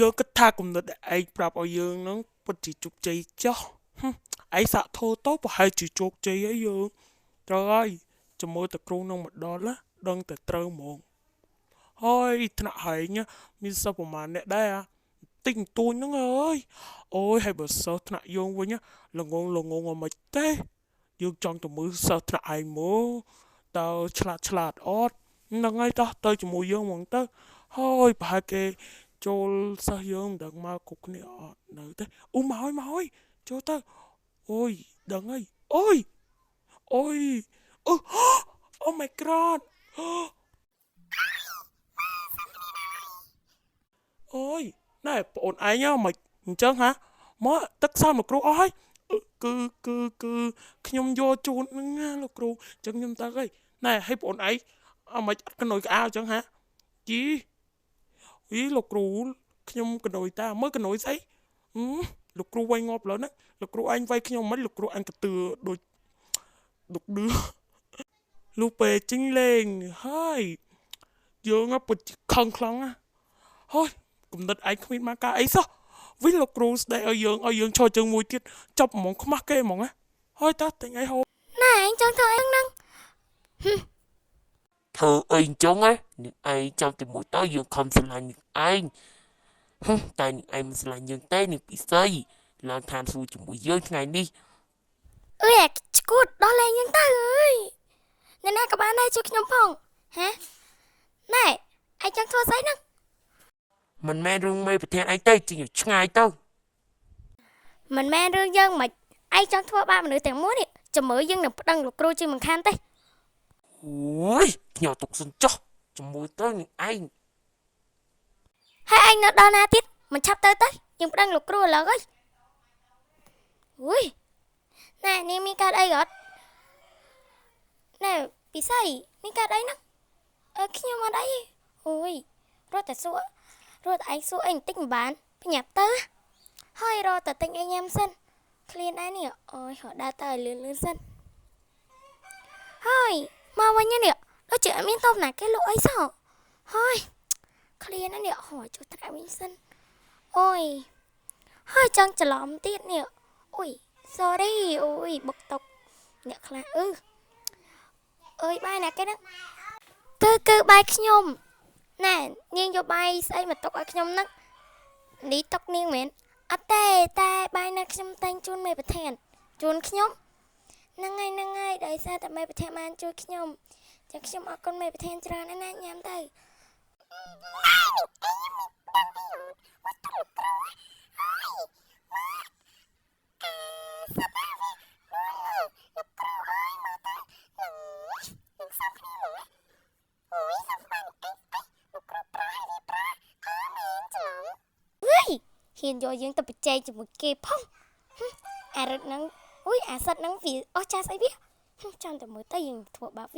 យើងគិតថាគំនិតដែលឯងប្រាប់ឲ្យយើងហ្នឹងពិតជាជោគជ័យចុះឯងសាក់ធោទៅប្រហែលជាជោគជ័យហើយយើងត្រូវហើយចាំមើលតែគ្រូនឹងមកដល់ណាដឹងតែត្រូវហ្មងហើយថ្នាក់ហែងមានសិស្សប្រហែលអ្នកដែរតិចតួចហ្នឹងអើយអូយហើយបើសិស្សថ្នាក់យើងវិញល្ងងអ្ហ្មិចទេយើងចង់ទៅមើលសិស្សថ្នាក់ឯងមកតើឆ្លាតអត់ហ្នឹងហើយតោះទៅជាមួយយើងហ្មងទៅហើយប្រហែលគេចូលសិស្សយើងមិនដឹងមកគ្រប់គ្នាអត់នៅទេអូមកហើយចូលទៅអូយដឹងហើយអូយអូ Oh my god អូយណែបងអូនឯងមិនអញ្ចឹងហ่าមកទឹកសំលោកគ្រូអស់ហើយគឺខ្ញុំយកជូនហ្នឹងណាលោកគ្រូអញ្ចឹងខ្ញុំទៅហើយណែឲ្យបងអូនឯងមិនអត់កណុយក្អាវអញ្ចឹងហ่าជីលោកគ្រូខ្ញុំកណុយតាមើលកណុយស្អីលោកគ្រូវាយងាប់លើហ្នឹងលោកគ្រូឯងវាយខ្ញុំមិនលោកគ្រូអញកទឿដូចដុកឌឺលោកពេលជីងលេងហើយយើងពិតជាខឹងខ្លាំងណាហើយគំនិតឯងគ្មានមកការអីសោះវិញលោកគ្រូស្ដីឲ្យយើងឈរជើងមួយទៀតចាប់ហ្មងខ្មាស់គេហ្មងណាហើយតើតែឯងហូបណែឯងចង់ធ្វើអីហ្នឹងធ្វើអីចឹងនឹងឯងចាំតែមួយទៅយើងខំស្រឡាញ់នឹងឯងតែនឹងឯងមិនស្រឡាញ់យើងទេនឹងពិសីឡើងឋានសួគ៌ជាមួយយើងថ្ងៃនេះអើយឈួតដល់លេងយើងទៅអើយអ្នកណាក៏បានដែរជួយខ្ញុំផងហាណែឯងចង់ធ្វើស្អីហ្នឹងមិនមែនរឿងមេប្រធានឯងទេជិះឆ្ងាយទៅមិនមែនរឿងយើងមិនឯងចង់ធ្វើបាបមនុស្សទាំងមូលនេះចាំមើលយើងនឹងប្តឹងលោកគ្រូជាមិនខានទេអូយខ្ញុំទុកសិនចុះជាមួយទៅនឹងឯងហើយឯងនៅដល់ណាទៀតមិនឆាប់ទៅយើងប្តឹងលោកគ្រូឥឡូវហើយអូយណែនេះមានកាតអីអត់ណែពិសីមានកាតអីហ្នឹងខ្ញុំអត់អីអូយរត់តែសួររត់ឯងសួរអីបន្តិចមិនបានបញ្ញាប់ទៅហើយរត់តែទិញអីញ៉ាំសិនឃ្លានឯនេះអូយរត់ដើរទៅឲ្យលឿនសិនហើយមកវិញនេះដូចជាអត់មានតបណាគេលក់អីសោះហើយឃ្លាននេះហើយចុះត្រាវិញសិនអូយហើយចង់ច្រឡំទៀតនេះអូយ sorry អូយបុកតុកអ្នកខ្លះអើយបាយណាគេហ្នឹងគឺបាយខ្ញុំណែនាងយកបាយស្អីមកទុកឲ្យខ្ញុំហ្នឹងនេះទុកនាងមែនអត់ទេតែបាយណាខ្ញុំតែងជូនមេប្រធានជូនខ្ញុំហ្នឹងហើយដោយសារតែមេប្រធានបានជួយខ្ញុំចឹងខ្ញុំអរគុណមេប្រធានច្រើនណាស់ញ៉ាំទៅហ៊ានយកយើងទៅប្រជែងជាមួយគេផងអារឹតហ្នឹងអូយអាសិតហ្នឹងវាអស់ចាស់ស្អីវាចាំតែមើលទៅយើងធ្វើបាបវា